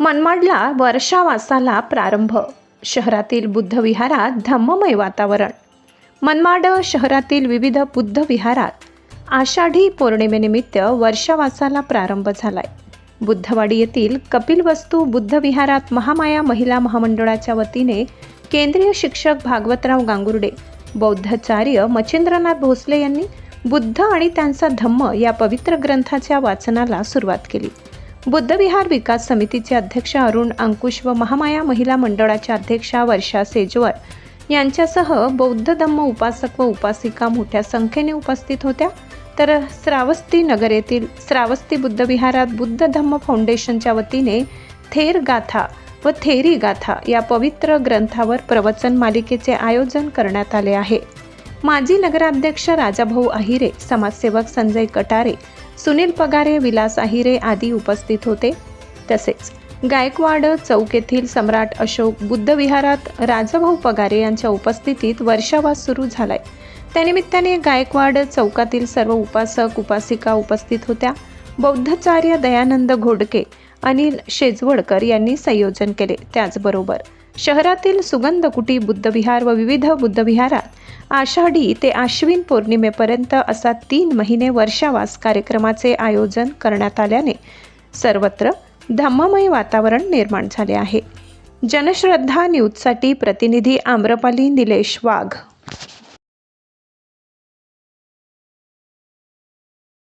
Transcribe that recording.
मनमाडला वर्षावासाला प्रारंभ. शहरातील बुद्धविहारात धम्ममय वातावरण. मनमाड शहरातील विविध बुद्ध विहारात आषाढी पौर्णिमेनिमित्त वर्षावासाला प्रारंभ झालाय. बुद्धवाडी येथील कपिलवस्तू बुद्ध विहारात महामाया महिला महामंडळाच्या वतीने केंद्रीय शिक्षक भागवतराव गांगुर्डे, बौद्धाचार्य मच्छिंद्रनाथ भोसले यांनी बुद्ध आणि त्यांचा धम्म या पवित्र ग्रंथाच्या वाचनाला सुरुवात केली. बुद्धविहार विकास समितीचे अध्यक्ष अरुण अंकुश व महामाया महिला मंडळाच्या अध्यक्षा वर्षा सेजवर यांच्यासह बौद्ध धम्म उपासक व उपासिका मोठ्या संख्येने उपस्थित होत्या. तर श्रावस्ती नगर येथील श्रावस्ती बुद्धविहारात बुद्ध धम्म फाउंडेशनच्या वतीने थेर गाथा व थेरी गाथा या पवित्र ग्रंथावर प्रवचन मालिकेचे आयोजन करण्यात आले आहे. माजी नगराध्यक्ष राजाभाऊ आहिरे, समाजसेवक संजय कटारे, सुनील पगारे, विलास आहिरे आदी उपस्थित होते. तसेच गायकवाड चौक येथील सम्राट अशोक बुद्ध विहारात राजाभाऊ पगारे यांच्या उपस्थितीत वर्षावास सुरू झालाय. त्यानिमित्ताने गायकवाड चौकातील सर्व उपासक उपासिका उपस्थित होत्या. बौद्धाचार्य दयानंद घोडके, अनिल शेजवडकर यांनी संयोजन केले. त्याचबरोबर शहरातील सुगंधकुटी बुद्धविहार व विविध बुद्धविहारात आषाढी ते आश्विन पौर्णिमेपर्यंत असा 3 महिने वर्षावास कार्यक्रमाचे आयोजन करण्यात आल्याने सर्वत्र धम्ममय वातावरण निर्माण झाले आहे. जनश्रद्धा न्यूजसाठी प्रतिनिधी आम्रपाली निलेश वाघ.